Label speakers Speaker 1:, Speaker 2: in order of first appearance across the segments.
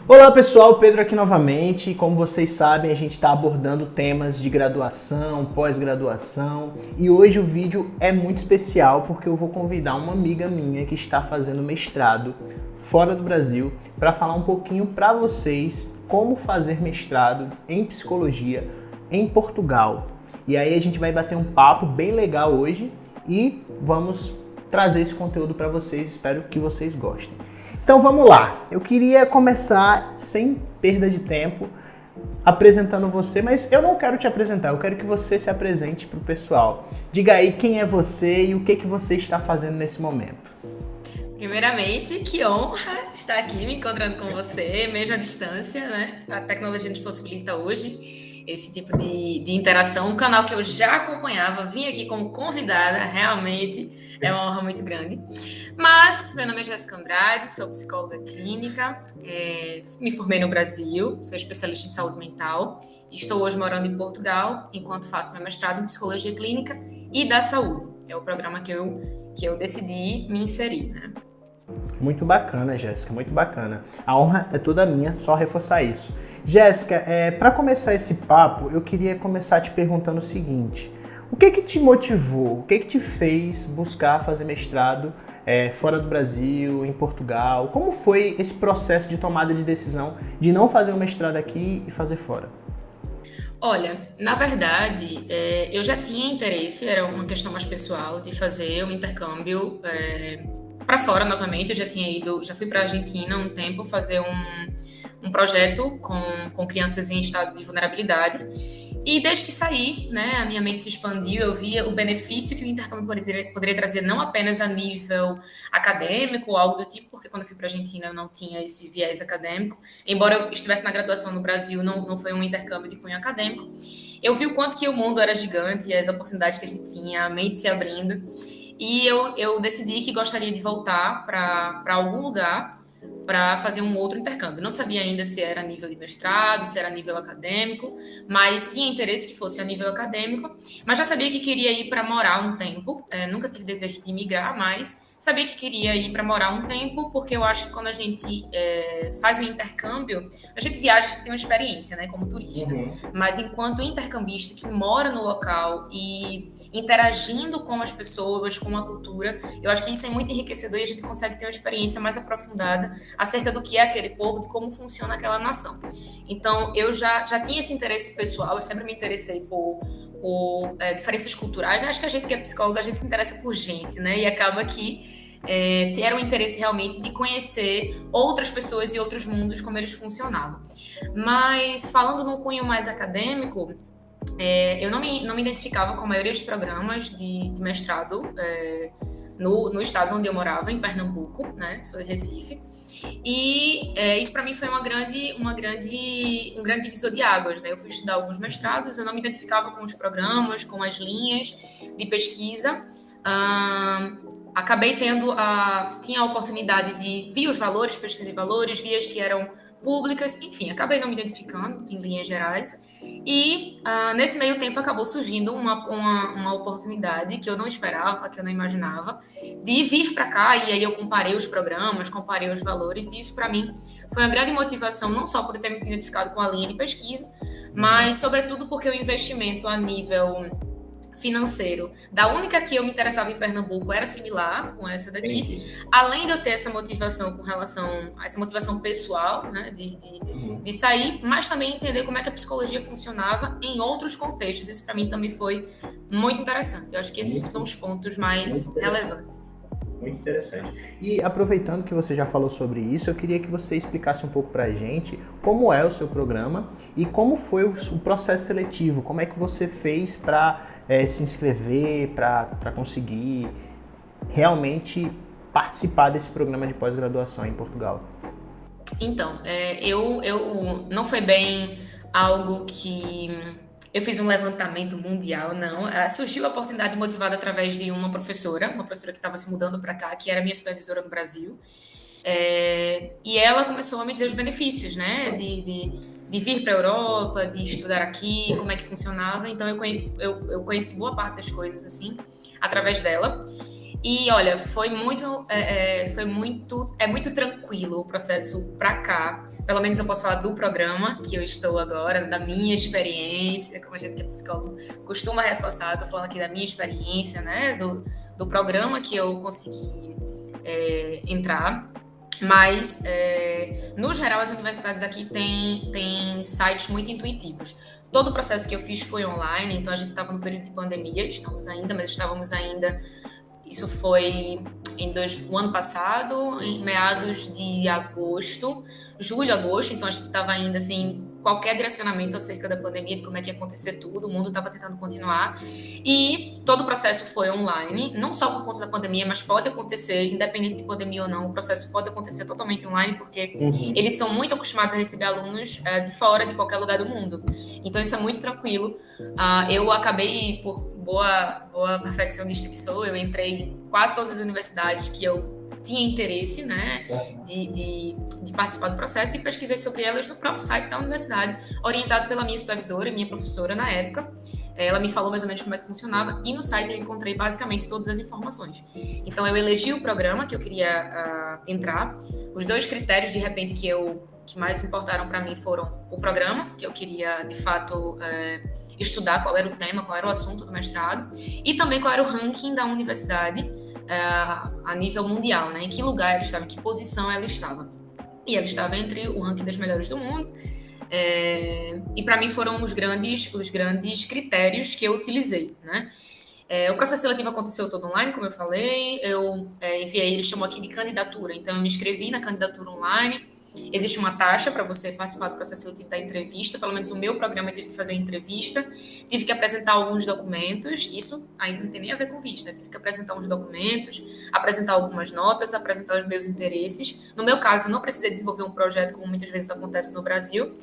Speaker 1: Olá pessoal, Pedro aqui novamente. Como vocês sabem, a gente está abordando temas de graduação, pós-graduação e hoje o vídeo é muito especial porque eu vou convidar uma amiga minha que está fazendo mestrado fora do Brasil para falar um pouquinho para vocês como fazer mestrado em psicologia em Portugal. E aí a gente vai bater um papo bem legal hoje e vamos trazer esse conteúdo para vocês, espero que vocês gostem. Então vamos lá, eu queria começar sem perda de tempo apresentando você, mas eu não quero te apresentar, eu quero que você se apresente para o pessoal. Diga aí quem é você e o que você está fazendo nesse momento.
Speaker 2: Primeiramente, que honra estar aqui me encontrando com você, mesmo à distância, né? A tecnologia nos possibilita hoje esse tipo de interação. Um canal que eu já acompanhava, vim aqui como convidada, realmente é uma honra muito grande. Mas, meu nome é Jéssica Andrade, sou psicóloga clínica, me formei no Brasil, sou especialista em saúde mental e estou hoje morando em Portugal, enquanto faço meu mestrado em psicologia clínica e da saúde. É o programa que eu decidi me inserir, né?
Speaker 1: Muito bacana, Jéssica, muito bacana. A honra é toda minha, só reforçar isso. Jéssica, para começar esse papo, eu queria começar te perguntando o seguinte: o que te motivou, o que te fez buscar fazer mestrado fora do Brasil, em Portugal? Como foi esse processo de tomada de decisão de não fazer o mestrado aqui e fazer fora?
Speaker 2: Olha, na verdade, eu já tinha interesse, era uma questão mais pessoal, de fazer um intercâmbio para fora novamente. Eu já fui para a Argentina um tempo fazer um projeto com crianças em estado de vulnerabilidade. E desde que saí, né, a minha mente se expandiu, eu via o benefício que o intercâmbio poderia trazer, não apenas a nível acadêmico ou algo do tipo, porque quando eu fui para a Argentina eu não tinha esse viés acadêmico, embora eu estivesse na graduação no Brasil, não foi um intercâmbio de cunho acadêmico. Eu vi o quanto que o mundo era gigante, as oportunidades que a gente tinha, a mente se abrindo, e eu decidi que gostaria de voltar para algum lugar para fazer um outro intercâmbio. Não sabia ainda se era a nível de mestrado, se era a nível acadêmico, mas tinha interesse que fosse a nível acadêmico, mas já sabia que queria ir para morar um tempo, nunca tive desejo de imigrar, mas sabia que queria ir para morar um tempo, porque eu acho que quando a gente faz um intercâmbio, a gente viaja, a gente tem uma experiência, né, como turista, mas enquanto intercambista que mora no local e interagindo com as pessoas, com a cultura, eu acho que isso é muito enriquecedor e a gente consegue ter uma experiência mais aprofundada acerca do que é aquele povo, de como funciona aquela nação. Então, eu já tinha esse interesse pessoal, eu sempre me interessei por diferenças culturais. Acho que a gente que é psicóloga, a gente se interessa por gente, né? E acaba que ter um interesse realmente de conhecer outras pessoas e outros mundos, como eles funcionavam. Mas, falando num cunho mais acadêmico, eu não me identificava com a maioria dos programas de mestrado no estado onde eu morava, em Pernambuco, né? Sou de Recife. E isso para mim foi um grande divisor de águas, né? Eu fui estudar alguns mestrados, eu não me identificava com os programas, com as linhas de pesquisa. Acabei tinha a oportunidade de vi os valores, pesquisei valores, vi as que eram públicas, enfim, acabei não me identificando em linhas gerais. E nesse meio tempo acabou surgindo uma oportunidade que eu não esperava, que eu não imaginava, de vir para cá. E aí eu comparei os programas, comparei os valores, e isso para mim foi uma grande motivação, não só por ter me identificado com a linha de pesquisa, mas sobretudo porque o investimento a nível financeiro da única que eu me interessava em Pernambuco era similar com essa daqui. Além de eu ter essa motivação com relação a essa motivação pessoal, né, de sair, mas também entender como é que a psicologia funcionava em outros contextos. Isso para mim também foi muito interessante. Eu acho que esses são os pontos mais relevantes.
Speaker 1: Muito interessante. E aproveitando que você já falou sobre isso, eu queria que você explicasse um pouco pra gente como é o seu programa e como foi o processo seletivo, como é que você fez para se inscrever, para conseguir realmente participar desse programa de pós-graduação em Portugal.
Speaker 2: Então, eu não foi bem algo que eu fiz um levantamento mundial, não. Surgiu a oportunidade motivada através de uma professora que estava se mudando para cá, que era minha supervisora no Brasil. E ela começou a me dizer os benefícios, né, de vir para a Europa, de estudar aqui, como é que funcionava. Então, eu conheci boa parte das coisas, assim, através dela. E olha, é muito tranquilo o processo para cá. Pelo menos eu posso falar do programa que eu estou agora, da minha experiência, como a gente que é psicólogo costuma reforçar, estou falando aqui da minha experiência, né, do programa que eu consegui entrar. Mas, no geral, as universidades aqui têm sites muito intuitivos. Todo o processo que eu fiz foi online, então a gente estava no período de pandemia, estávamos ainda. Isso foi o ano passado, em meados de agosto, julho, agosto, então a gente estava ainda assim, qualquer direcionamento acerca da pandemia, de como é que ia acontecer tudo, o mundo estava tentando continuar, e todo o processo foi online, não só por conta da pandemia, mas pode acontecer, independente de pandemia ou não, o processo pode acontecer totalmente online, porque eles são muito acostumados a receber alunos de fora, de qualquer lugar do mundo, então isso é muito tranquilo. Eu acabei, por boa perfeccionista que sou, eu entrei em quase todas as universidades que eu tinha interesse, né, de participar do processo, e pesquisei sobre elas no próprio site da universidade, orientado pela minha supervisora, minha professora na época. Ela me falou mais ou menos como é que funcionava, e no site eu encontrei basicamente todas as informações. Então eu elegi o programa que eu queria entrar. Os 2 critérios, de repente, que mais importaram para mim foram o programa, que eu queria, de fato, estudar qual era o tema, qual era o assunto do mestrado, e também qual era o ranking da universidade a nível mundial, né? Em que lugar ela estava, em que posição ela estava. E ela estava entre o ranking das melhores do mundo, e para mim foram os grandes critérios que eu utilizei, né? O processo seletivo aconteceu todo online, como eu falei, eu enviei, ele chamou aqui de candidatura, então eu me inscrevi na candidatura online. Existe uma taxa para você participar do processo seletivo da entrevista, pelo menos o meu programa eu tive que fazer uma entrevista, tive que apresentar alguns documentos, isso ainda não tem nem a ver com visto, né? Tive que apresentar uns documentos, apresentar algumas notas, apresentar os meus interesses. No meu caso, eu não precisei desenvolver um projeto, como muitas vezes acontece no Brasil,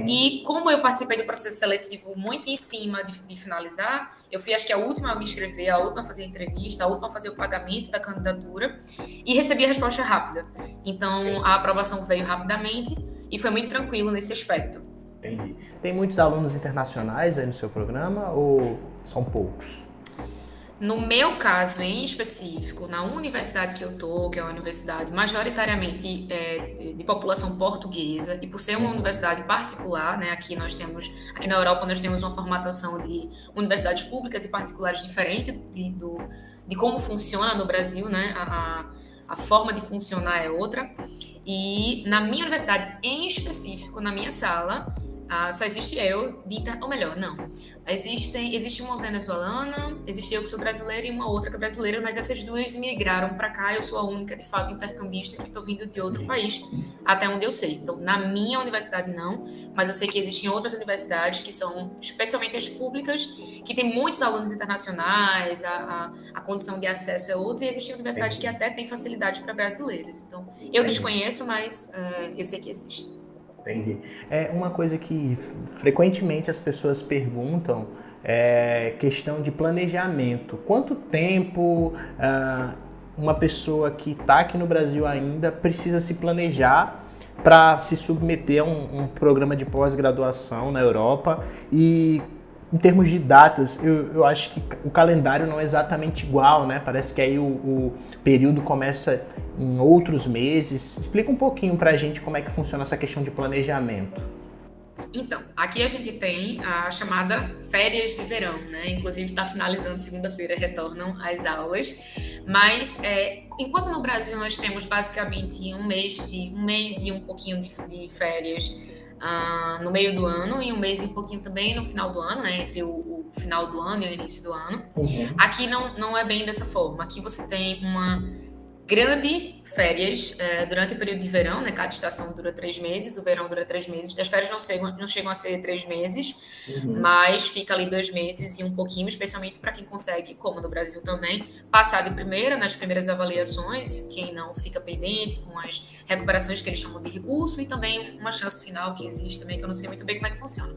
Speaker 2: e como eu participei do processo seletivo muito em cima de finalizar, eu fui, acho que a última a me inscrever, a última a fazer a entrevista, a última a fazer o pagamento da candidatura, e recebi a resposta rápida. Então, a aprovação veio rapidamente e foi muito tranquilo nesse aspecto.
Speaker 1: Entendi. Tem muitos alunos internacionais aí no seu programa ou são poucos?
Speaker 2: No meu caso, em específico, na universidade que eu tô, que é uma universidade majoritariamente de população portuguesa, e por ser uma universidade particular, né, aqui na Europa nós temos uma formatação de universidades públicas e particulares diferente de como funciona no Brasil, né, a forma de funcionar é outra. E na minha universidade, em específico, na minha sala, só existe eu, ou melhor, não. Existe uma venezuelana, existe eu que sou brasileira e uma outra que é brasileira, mas essas duas migraram para cá. Eu sou a única, de fato, intercambista que estou vindo de outro país, até onde eu sei. Então, na minha universidade, não, mas eu sei que existem outras universidades que são, especialmente as públicas, que têm muitos alunos internacionais, a condição de acesso é outra, e existem universidades que até têm facilidade para brasileiros. Então, eu desconheço, mas eu sei que existe.
Speaker 1: Entendi. É uma coisa que frequentemente as pessoas perguntam, é questão de planejamento. Quanto tempo uma pessoa que está aqui no Brasil ainda precisa se planejar para se submeter a um programa de pós-graduação na Europa? E em termos de datas, eu acho que o calendário não é exatamente igual, né? Parece que aí o período começa em outros meses. Explica um pouquinho pra gente como é que funciona essa questão de planejamento.
Speaker 2: Então, aqui a gente tem a chamada férias de verão, né? Inclusive está finalizando segunda-feira, retornam as aulas. Mas, enquanto no Brasil nós temos basicamente um mês e um pouquinho de férias no meio do ano, e um mês e um pouquinho também no final do ano, né? Entre o final do ano e o início do ano. Aqui não é bem dessa forma. Aqui você tem uma grande férias durante o período de verão, né? Cada estação dura 3 meses, o verão dura 3 meses. As férias não chegam a ser 3 meses, mas fica ali 2 meses e um pouquinho, especialmente para quem consegue, como no Brasil também, passar de primeira, nas primeiras avaliações, quem não fica pendente com as recuperações que eles chamam de recurso, e também uma chance final que existe também, que eu não sei muito bem como é que funciona.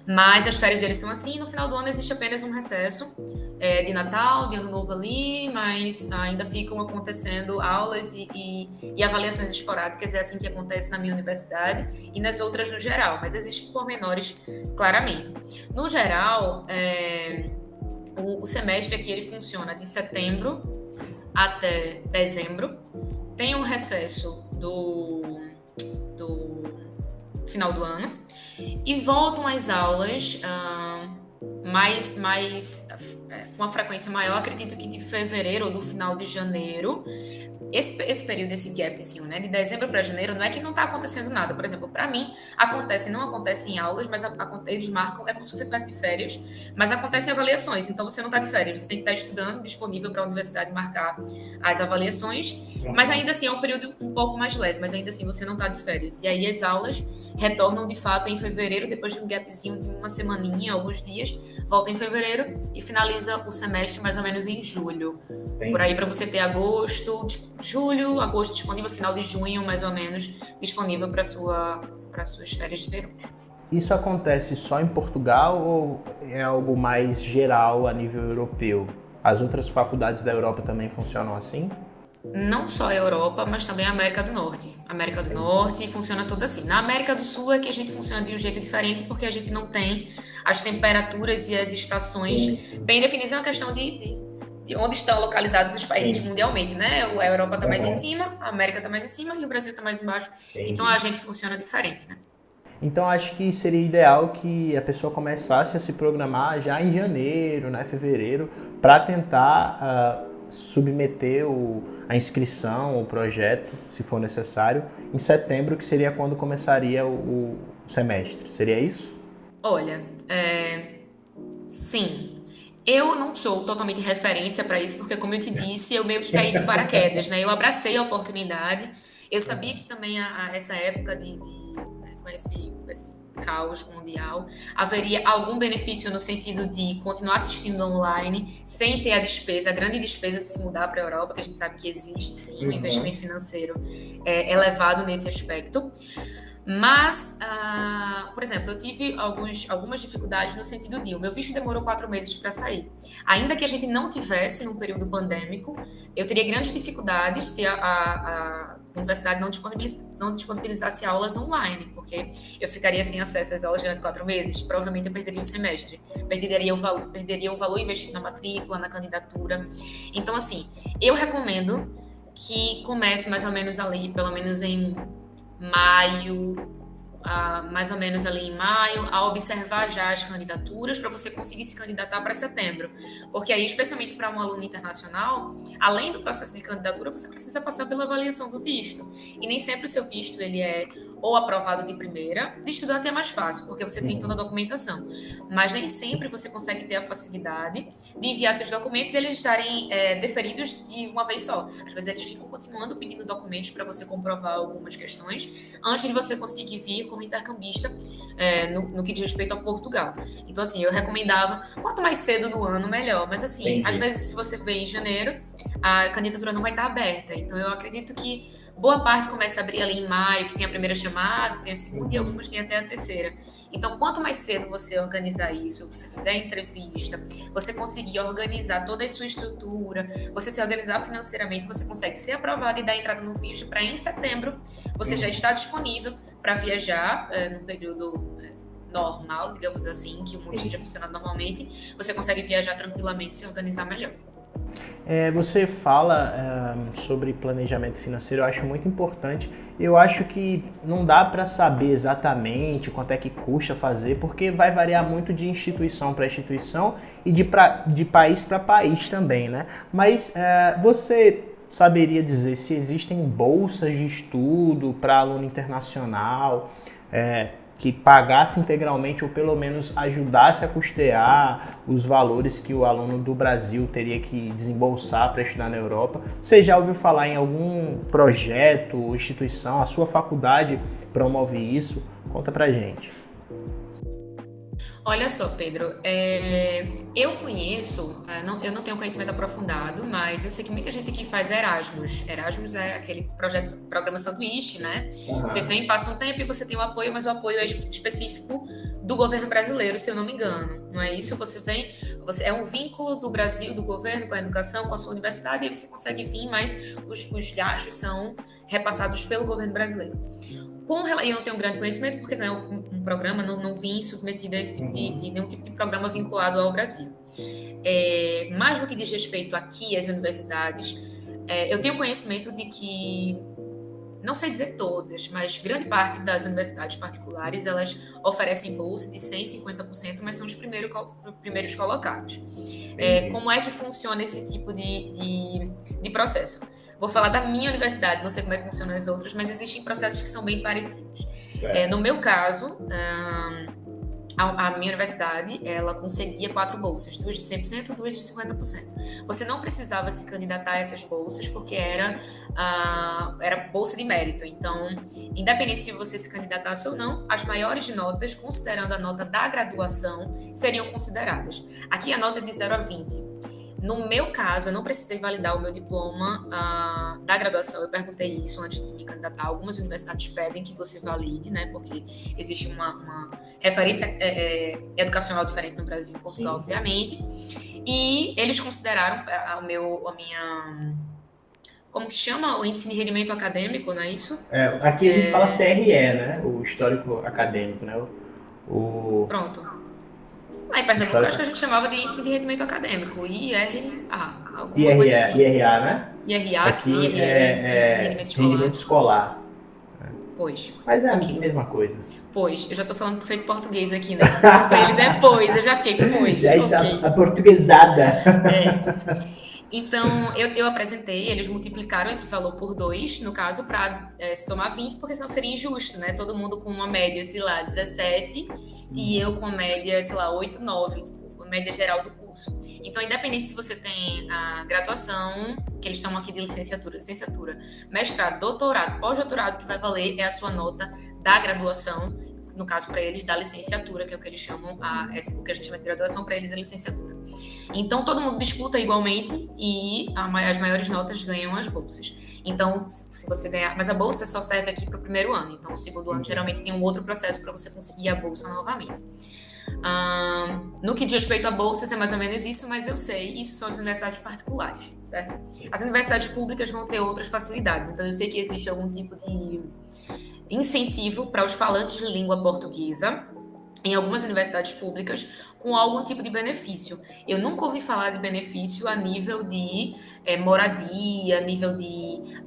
Speaker 2: Mas as férias deles são assim, e no final do ano existe apenas um recesso de Natal, de Ano Novo ali, mas ainda ficam acontecendo aulas e avaliações esporádicas. É assim que acontece na minha universidade e nas outras no geral, mas existem pormenores claramente. No geral, o semestre aqui ele funciona de setembro até dezembro. Tem um recesso do final do ano e voltam às aulas com uma frequência maior, acredito que de fevereiro ou do final de janeiro. Esse período, esse gapzinho, né, de dezembro para janeiro, não é que não está acontecendo nada. Por exemplo, para mim, não acontece em aulas, mas eles marcam, é como se você estivesse de férias, mas acontecem avaliações, então você não está de férias, você tem que estar estudando, disponível para a universidade marcar as avaliações, mas ainda assim é um período um pouco mais leve, mas ainda assim você não está de férias. E aí as aulas retornam de fato em fevereiro, depois de um gapzinho de uma semaninha, alguns dias, volta em fevereiro e finaliza o semestre mais ou menos em julho. Por aí, para você ter julho, agosto disponível, final de junho, mais ou menos, disponível para suas férias de verão.
Speaker 1: Isso acontece só em Portugal ou é algo mais geral a nível europeu? As outras faculdades da Europa também funcionam assim?
Speaker 2: Não só a Europa, mas também a América do Norte. A América do Norte funciona tudo assim. Na América do Sul é que a gente funciona de um jeito diferente, porque a gente não tem as temperaturas e as estações bem definidas. É uma questão de onde estão localizados os países mundialmente, né? A Europa está mais em cima, a América está mais em cima e o Brasil está mais embaixo. Então a gente funciona diferente, né?
Speaker 1: Então acho que seria ideal que a pessoa começasse a se programar já em janeiro, né, fevereiro, para tentar submeter a inscrição, o projeto, se for necessário, em setembro, que seria quando começaria o semestre. Seria isso?
Speaker 2: Olha, sim. Eu não sou totalmente referência para isso, porque, como eu te disse, eu meio que caí de paraquedas, né? Eu abracei a oportunidade. Eu sabia que também essa época com esse caos mundial, haveria algum benefício no sentido de continuar assistindo online, sem ter a grande despesa de se mudar para a Europa, que a gente sabe que existe sim um investimento financeiro elevado nesse aspecto. Mas, por exemplo, eu tive algumas dificuldades no sentido de o meu visto demorou 4 meses para sair. Ainda que a gente não tivesse num período pandêmico, eu teria grandes dificuldades se a universidade não disponibilizasse aulas online, porque eu ficaria sem acesso às aulas durante 4 meses. Provavelmente eu perderia o semestre, perderia o valor investido na matrícula, na candidatura. Então, assim, eu recomendo que comece mais ou menos ali, pelo menos em maio, mais ou menos ali em maio, a observar já as candidaturas para você conseguir se candidatar para setembro. Porque aí, especialmente para um aluno internacional, além do processo de candidatura, você precisa passar pela avaliação do visto. E nem sempre o seu visto ele é ou aprovado de primeira, de estudante é mais fácil, porque você tem toda a documentação. Mas nem sempre você consegue ter a facilidade de enviar seus documentos e eles estarem deferidos de uma vez só. Às vezes eles ficam continuando pedindo documentos para você comprovar algumas questões antes de você conseguir vir como intercambista no que diz respeito a Portugal. Então, assim, eu recomendava, quanto mais cedo no ano, melhor. Mas, assim, às vezes, se você vem em janeiro, a candidatura não vai estar aberta. Então, eu acredito que boa parte começa a abrir ali em maio, que tem a primeira chamada, tem a segunda e algumas tem até a terceira. Então, quanto mais cedo você organizar isso, você fizer a entrevista, você conseguir organizar toda a sua estrutura, você se organizar financeiramente, você consegue ser aprovado e dar entrada no visto para em setembro você já está disponível para viajar no período normal, digamos assim, que o mundo esteja funcionando normalmente, você consegue viajar tranquilamente e se organizar melhor.
Speaker 1: Você fala sobre planejamento financeiro, eu acho muito importante. Eu acho que não dá para saber exatamente quanto é que custa fazer, porque vai variar muito de instituição para instituição e de país para país também, né? Mas você saberia dizer se existem bolsas de estudo para aluno internacional, que pagasse integralmente ou pelo menos ajudasse a custear os valores que o aluno do Brasil teria que desembolsar para estudar na Europa? Você já ouviu falar em algum projeto ou instituição? A sua faculdade promove isso? Conta pra gente.
Speaker 2: Olha só, Pedro, eu conheço, eu não tenho conhecimento aprofundado, mas eu sei que muita gente aqui faz Erasmus. Erasmus é aquele programa sanduíche, né? Você vem, passa um tempo e você tem o apoio, mas o apoio é específico do governo brasileiro, se eu não me engano. Não é isso? Você vem, é um vínculo do Brasil, do governo, com a educação, com a sua universidade, e aí você consegue vir, mas os gastos são repassados pelo governo brasileiro. E eu não tenho um grande conhecimento, porque não é um programa, não vim submetida a esse tipo de nenhum tipo de programa vinculado ao Brasil. Mais no que diz respeito aqui às universidades, eu tenho conhecimento de que, não sei dizer todas, mas grande parte das universidades particulares, elas oferecem bolsa de 150%, mas são os primeiros colocados. Como é que funciona esse tipo de processo? Vou falar da minha universidade, não sei como é que funcionam as outras, mas existem processos que são bem parecidos. No meu caso, a minha universidade, ela concedia 4 bolsas, 2 de 100% e 2 de 50%. Você não precisava se candidatar a essas bolsas, porque era bolsa de mérito. Então, independente se você se candidatasse ou não, as maiores notas, considerando a nota da graduação, seriam consideradas. Aqui a nota é de 0 a 20. No meu caso, eu não precisei validar o meu diploma da graduação. Eu perguntei isso antes de me candidatar. Algumas universidades pedem que você valide, né? Porque existe uma referência educacional diferente no Brasil e em Portugal, obviamente. E eles consideraram a minha... Como que chama? O índice de rendimento acadêmico, não é isso?
Speaker 1: Aqui a gente fala CRE, né? O histórico acadêmico, né?
Speaker 2: Pronto. Lá em Pernambuco, acho que a gente chamava de índice de rendimento acadêmico, IRA, alguma coisa assim.
Speaker 1: IRA, né?
Speaker 2: IRA,
Speaker 1: aqui
Speaker 2: índice de
Speaker 1: rendimento escolar.
Speaker 2: Pois.
Speaker 1: Mas é a mesma coisa.
Speaker 2: Pois, eu já tô falando feito português aqui, né? Pra eles é pois, eu já fiquei pois.
Speaker 1: Já está aportuguesada.
Speaker 2: Então, eu apresentei, eles multiplicaram esse valor por 2, no caso, para somar 20, porque senão seria injusto, né? Todo mundo com uma média, sei lá, 17, e eu com uma média, sei lá, 8, 9, tipo, a média geral do curso. Então, independente se você tem a graduação, que eles chamam aqui de licenciatura, mestrado, doutorado, pós-doutorado, que vai valer é a sua nota da graduação, no caso para eles, da licenciatura, que é o que eles chamam, o que a gente chama de graduação, para eles é licenciatura. Então, todo mundo disputa igualmente e as maiores notas ganham as bolsas. Então, se você ganhar... Mas a bolsa só serve aqui para o primeiro ano. Então, o segundo ano, geralmente, tem um outro processo para você conseguir a bolsa novamente. No que diz respeito à bolsa, é mais ou menos isso, mas eu sei, isso são as universidades particulares, certo? As universidades públicas vão ter outras facilidades. Então, eu sei que existe algum tipo de incentivo para os falantes de língua portuguesa em algumas universidades públicas com algum tipo de benefício. Eu nunca ouvi falar de benefício a nível de moradia, a nível de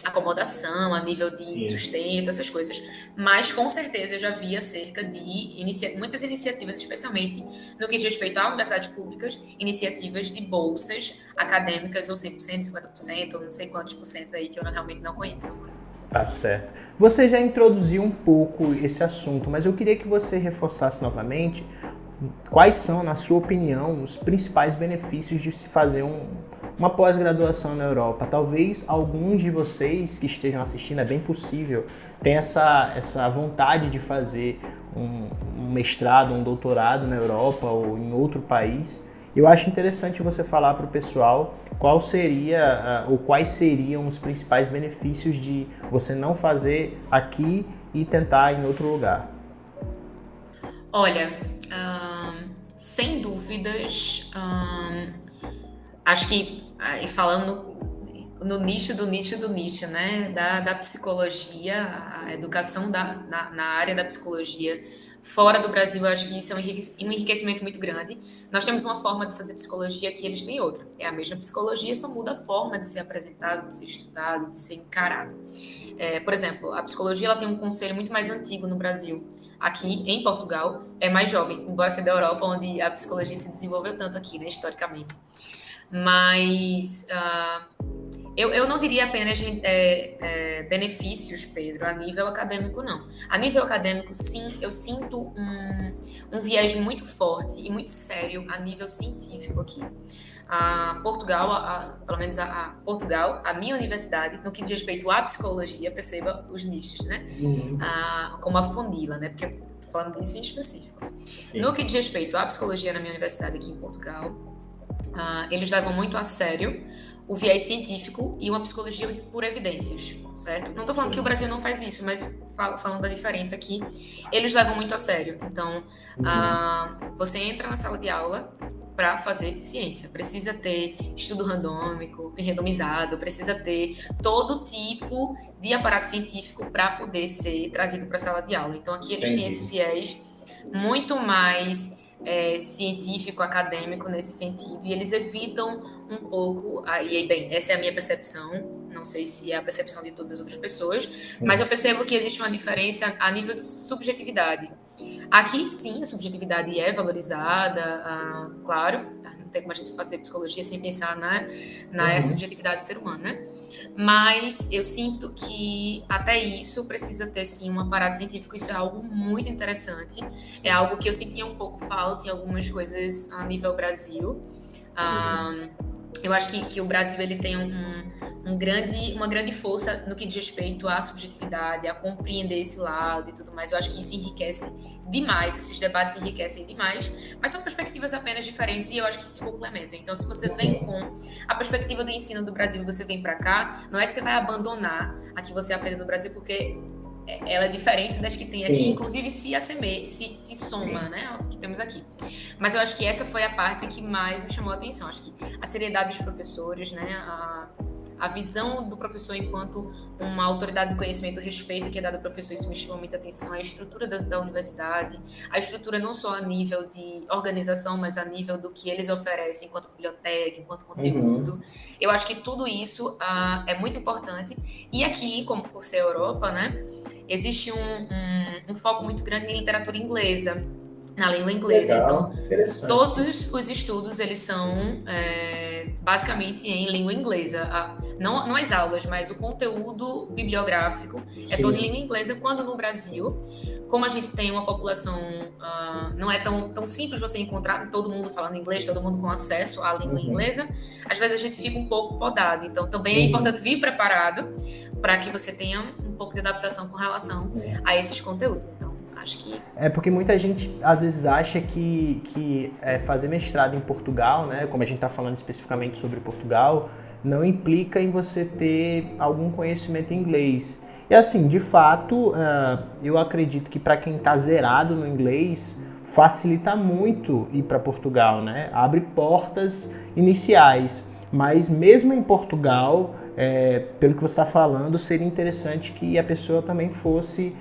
Speaker 2: acomodação, a nível de sustento, essas coisas. Mas, com certeza, eu já vi acerca de muitas iniciativas, especialmente no que diz respeito a universidades públicas, iniciativas de bolsas acadêmicas, ou 100%, 50%, ou não sei quantos por cento aí, que eu realmente não conheço.
Speaker 1: Tá certo. Você já introduziu um pouco esse assunto, mas eu queria que você reforçasse novamente quais são, na sua opinião, os principais benefícios de se fazer uma pós-graduação na Europa. Talvez alguns de vocês que estejam assistindo, é bem possível, tenham essa vontade de fazer um mestrado, um doutorado na Europa ou em outro país. Eu acho interessante você falar para o pessoal quais seriam os principais benefícios de você não fazer aqui e tentar em outro lugar.
Speaker 2: Olha, sem dúvidas, acho que, falando no nicho do nicho, né, da psicologia, a educação na área da psicologia fora do Brasil, eu acho que isso é um enriquecimento muito grande. Nós temos uma forma de fazer psicologia que eles têm outra. É a mesma psicologia, só muda a forma de ser apresentado, de ser estudado, de ser encarado. Por exemplo, a psicologia ela tem um conselho muito mais antigo no Brasil. Aqui, em Portugal, é mais jovem, embora seja da Europa, onde a psicologia se desenvolveu tanto aqui, né, historicamente. Mas eu não diria apenas benefícios, Pedro, a nível acadêmico, não. A nível acadêmico, sim, eu sinto um viés muito forte e muito sério a nível científico aqui. Portugal, pelo menos Portugal, a minha universidade, no que diz respeito à psicologia, perceba os nichos, né? Como a funila, né? Porque eu tô falando disso em específico. Sim. No que diz respeito à psicologia na minha universidade aqui em Portugal, eles levam muito a sério o viés científico e uma psicologia por evidências, certo? Não estou falando que o Brasil não faz isso, mas falando da diferença aqui, eles levam muito a sério. Então, você entra na sala de aula para fazer ciência. Precisa ter estudo randômico e randomizado, precisa ter todo tipo de aparato científico para poder ser trazido para a sala de aula. Então, aqui eles têm esse viés muito mais científico, acadêmico nesse sentido, e eles evitam um pouco, e bem, essa é a minha percepção, não sei se é a percepção de todas as outras pessoas, mas eu percebo que existe uma diferença a nível de subjetividade. Aqui, sim, a subjetividade é valorizada, claro, não tem como a gente fazer psicologia sem pensar na subjetividade do ser humano, né? Mas eu sinto que até isso precisa ter, sim, um aparato científico. Isso é algo muito interessante. É algo que eu sentia um pouco falta em algumas coisas a nível Brasil. Eu acho que o Brasil ele tem uma grande força no que diz respeito à subjetividade, a compreender esse lado e tudo mais. Eu acho que isso enriquece demais, esses debates enriquecem demais, mas são perspectivas apenas diferentes e eu acho que se complementam. Então, se você vem com a perspectiva do ensino do Brasil e você vem para cá, não é que você vai abandonar a que você aprendeu no Brasil, porque ela é diferente das que tem aqui, sim, inclusive se soma, né, ao que temos aqui. Mas eu acho que essa foi a parte que mais me chamou a atenção. Acho que a seriedade dos professores, né, a visão do professor enquanto uma autoridade de conhecimento, o respeito que é dado ao professor, isso me chamou muita atenção, a estrutura da universidade, a estrutura não só a nível de organização, mas a nível do que eles oferecem enquanto biblioteca, enquanto conteúdo. Eu acho que tudo isso é muito importante. E aqui, como por ser Europa, né, existe um foco muito grande em literatura inglesa, na língua inglesa. Legal, então, todos os estudos, eles são basicamente em língua inglesa. Não as aulas, mas o conteúdo bibliográfico é todo em língua inglesa, quando no Brasil, como a gente tem uma população, não é tão simples você encontrar todo mundo falando inglês, todo mundo com acesso à língua inglesa, às vezes a gente fica um pouco podado. Então, também é importante vir preparado para que você tenha um pouco de adaptação com relação a esses conteúdos. Então, acho que isso.
Speaker 1: É porque muita gente às vezes acha que fazer mestrado em Portugal, né, como a gente está falando especificamente sobre Portugal, não implica em você ter algum conhecimento em inglês. E assim, de fato, eu acredito que para quem está zerado no inglês, facilita muito ir para Portugal, né? Abre portas iniciais. Mas mesmo em Portugal, pelo que você está falando, seria interessante que a pessoa também fosse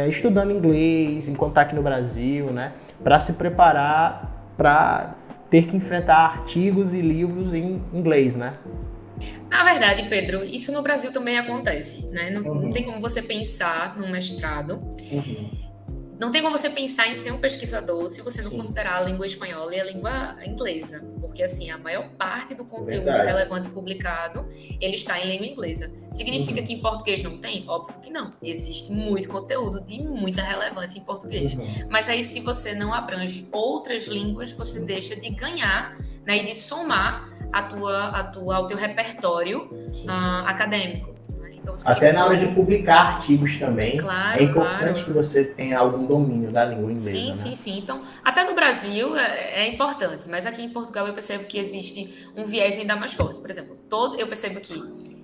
Speaker 1: estudando inglês enquanto está aqui no Brasil, né? Para se preparar para ter que enfrentar artigos e livros em inglês, né?
Speaker 2: Na verdade, Pedro, isso no Brasil também acontece, né? Não tem como você pensar num mestrado, não tem como você pensar em ser um pesquisador se você não considerar a língua espanhola e a língua inglesa, porque assim, a maior parte do conteúdo relevante publicado, ele está em língua inglesa. Significa que em português não tem? Óbvio que não. Existe muito conteúdo de muita relevância em português. Mas aí, se você não abrange outras línguas, você deixa de ganhar, né, e de somar ao teu repertório acadêmico. Então,
Speaker 1: até na hora de publicar artigos também,
Speaker 2: claro,
Speaker 1: é importante que você tenha algum domínio da língua inglesa.
Speaker 2: Sim,
Speaker 1: né?
Speaker 2: sim. Então, até no Brasil é importante, mas aqui em Portugal eu percebo que existe um viés ainda mais forte. Por exemplo, eu percebo que,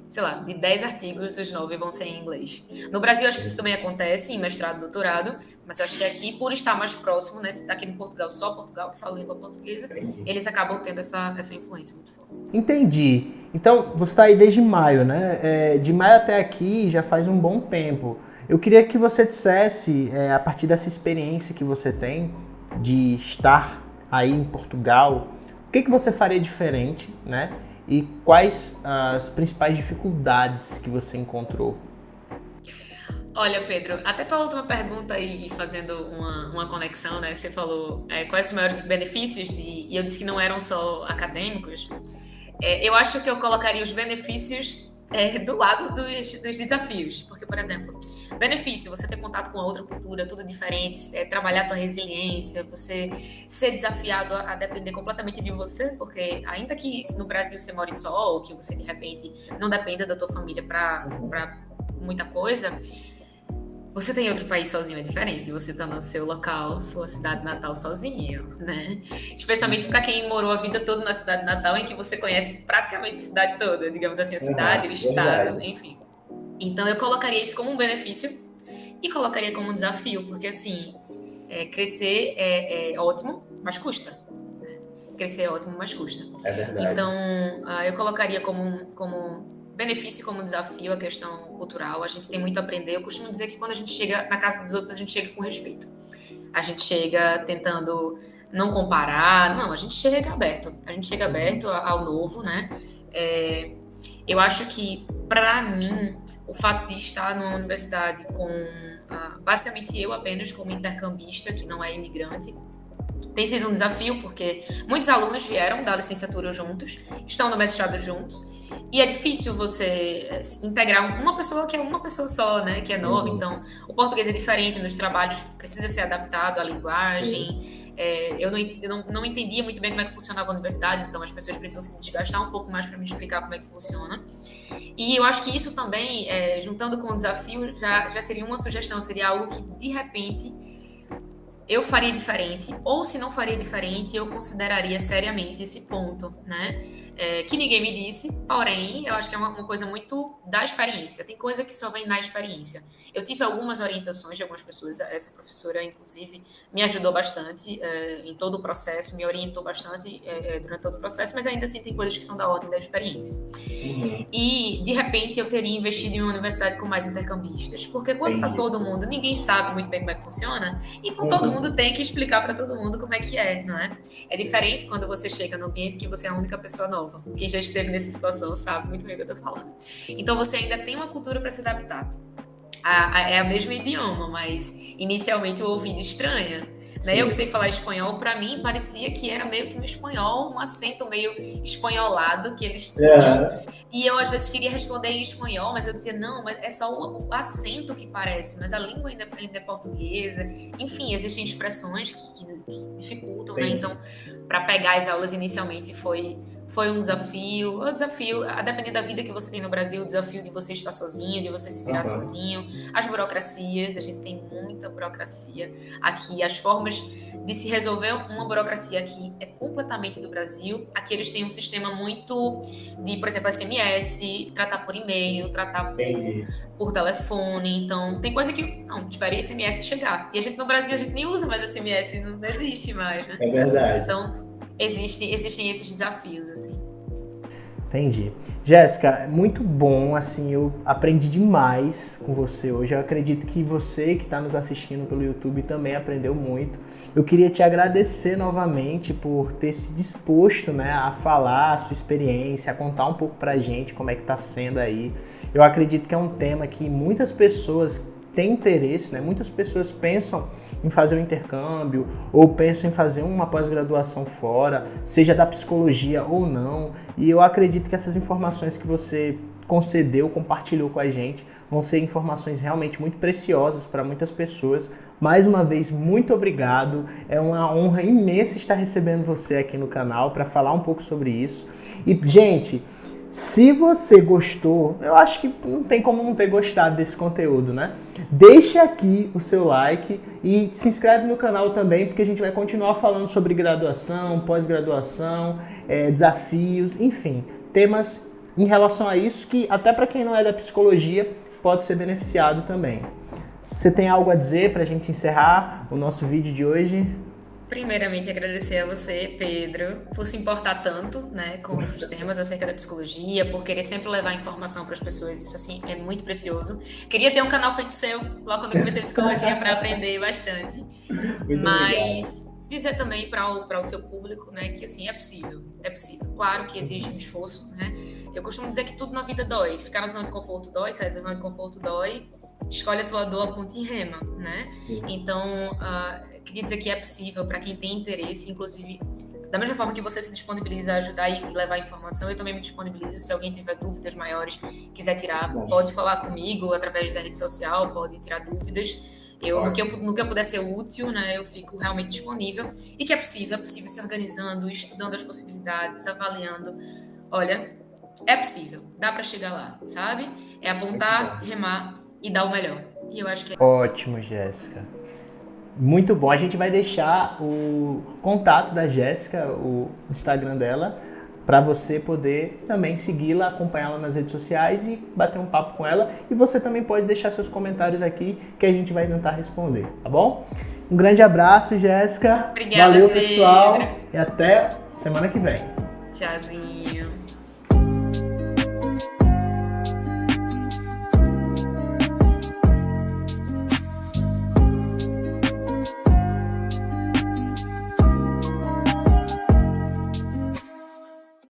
Speaker 2: sei lá, de 10 artigos, os 9 vão ser em inglês. No Brasil, acho que isso também acontece, em mestrado, doutorado, mas eu acho que aqui, por estar mais próximo, né, aqui em Portugal, só Portugal, que fala língua portuguesa, eles acabam tendo essa influência muito forte.
Speaker 1: Entendi. Então, você está aí desde maio, né? De maio até aqui já faz um bom tempo. Eu queria que você dissesse, a partir dessa experiência que você tem de estar aí em Portugal, o que você faria diferente, né? E quais as principais dificuldades que você encontrou?
Speaker 2: Olha, Pedro, até para a última pergunta aí, fazendo uma conexão, né? Você falou quais os maiores benefícios, e eu disse que não eram só acadêmicos. Eu acho que eu colocaria os benefícios do lado dos desafios. Porque, por exemplo, benefício, você ter contato com a outra cultura, tudo diferente, trabalhar a tua resiliência, você ser desafiado a depender completamente de você, porque ainda que no Brasil você more só, ou que você, de repente, não dependa da tua família para muita coisa, você tem outro país sozinho, é diferente. Você tá no seu local, sua cidade natal sozinho, né? Especialmente para quem morou a vida toda na cidade natal, em que você conhece praticamente a cidade toda, digamos assim, a cidade, o estado, enfim. Então eu colocaria isso como um benefício e colocaria como um desafio, porque assim, crescer é ótimo, mas custa. crescer é ótimo, mas custa.
Speaker 3: É verdade.
Speaker 2: Então, eu colocaria como benefício, como desafio a questão cultural. A gente tem muito a aprender. Eu costumo dizer que quando a gente chega na casa dos outros, a gente chega com respeito. A gente chega tentando não comparar, não, a gente chega aberto. A gente chega aberto ao novo, né? Eu acho que, para mim, o fato de estar numa universidade com basicamente eu apenas como intercambista, que não é imigrante, tem sido um desafio, porque muitos alunos vieram da licenciatura juntos, estão no mestrado juntos, e é difícil você integrar uma pessoa que é uma pessoa só, né, que é nova. Então o português é diferente nos trabalhos, precisa ser adaptado à linguagem. Eu não entendia muito bem como é que funcionava a universidade, então as pessoas precisam se desgastar um pouco mais para me explicar como é que funciona. E eu acho que isso também, juntando com o desafio, já seria uma sugestão, seria algo que, de repente, eu faria diferente, ou se não faria diferente, eu consideraria seriamente esse ponto, né? Que ninguém me disse, porém, eu acho que é uma coisa muito da experiência. Tem coisa que só vem na experiência. Eu tive algumas orientações de algumas pessoas, essa professora, inclusive, me ajudou bastante em todo o processo, me orientou bastante durante todo o processo, mas ainda assim tem coisas que são da ordem da experiência. E, de repente, eu teria investido em uma universidade com mais intercambistas, porque quando está todo mundo, ninguém sabe muito bem como é que funciona, então todo mundo tem que explicar para todo mundo como é que é, não é? É diferente quando você chega no ambiente que você é a única pessoa nova. Quem já esteve nessa situação sabe muito bem o que eu estou falando. Então você ainda tem uma cultura para se adaptar. É o mesmo idioma, mas inicialmente o ouvido estranha. Né? Eu que sei falar espanhol, para mim parecia que era meio que um espanhol, um acento meio espanholado que eles tinham. E eu às vezes queria responder em espanhol, mas eu dizia, não, mas é só o acento que parece, mas a língua ainda é portuguesa. Enfim, existem expressões que dificultam, né? Então, para pegar as aulas inicialmente foi um desafio. O desafio, a depender da vida que você tem no Brasil, o desafio de você estar sozinho, de você se virar sozinho, as burocracias, a gente tem muita burocracia aqui, as formas de se resolver uma burocracia aqui é completamente do Brasil. Aqui eles têm um sistema muito de, por exemplo, SMS, tratar por e-mail, tratar por telefone. Então, tem coisa que, não, espere SMS chegar. E a gente no Brasil, a gente nem usa mais SMS, não existe mais, né?
Speaker 3: É verdade.
Speaker 2: Então, existem esses desafios, assim.
Speaker 1: Entendi. Jéssica, muito bom, assim, eu aprendi demais com você hoje. Eu acredito que você que está nos assistindo pelo YouTube também aprendeu muito. Eu queria te agradecer novamente por ter se disposto, né, a falar a sua experiência, a contar um pouco pra gente como é que tá sendo aí. Eu acredito que é um tema que muitas pessoas têm interesse, né? Muitas pessoas pensam em fazer um intercâmbio ou pensam em fazer uma pós-graduação fora, seja da psicologia ou não. E eu acredito que essas informações que você concedeu, compartilhou com a gente, vão ser informações realmente muito preciosas para muitas pessoas. Mais uma vez, muito obrigado. É uma honra imensa estar recebendo você aqui no canal para falar um pouco sobre isso. E, gente, se você gostou, eu acho que não tem como não ter gostado desse conteúdo, né? Deixe aqui o seu like e se inscreve no canal também, porque a gente vai continuar falando sobre graduação, pós-graduação, desafios, enfim, temas em relação a isso que até para quem não é da psicologia pode ser beneficiado também. Você tem algo a dizer para a gente encerrar o nosso vídeo de hoje?
Speaker 2: Primeiramente, agradecer a você, Pedro, por se importar tanto, né, com esses temas acerca da psicologia, por querer sempre levar informação para as pessoas. Isso, assim, é muito precioso. Queria ter um canal feito seu, logo quando eu comecei psicologia, para aprender bastante. Mas dizer também para o seu público, né, que, assim, é possível. É possível. Claro que exige um esforço, né? Eu costumo dizer que tudo na vida dói. Ficar na zona de conforto dói, sair da zona de conforto dói. Escolhe a tua dor, aponta e rema, né? Então, queria dizer que é possível para quem tem interesse, inclusive, da mesma forma que você se disponibiliza a ajudar e levar informação, eu também me disponibilizo. Se alguém tiver dúvidas maiores, quiser tirar, pode falar comigo através da rede social, pode tirar dúvidas. No que eu puder ser útil, né, eu fico realmente disponível. E que é possível se organizando, estudando as possibilidades, avaliando. Olha, é possível, dá para chegar lá, sabe? É apontar, remar e dar o melhor. E eu acho que é
Speaker 1: ótimo, Jéssica. Muito bom. A gente vai deixar o contato da Jéssica, o Instagram dela, para você poder também segui-la, acompanhá-la nas redes sociais e bater um papo com ela. E você também pode deixar seus comentários aqui que a gente vai tentar responder, tá bom? Um grande abraço, Jéssica.
Speaker 2: Obrigada,
Speaker 1: valeu,
Speaker 2: Pedro.
Speaker 1: pessoal, e até semana que vem.
Speaker 2: Tchauzinho.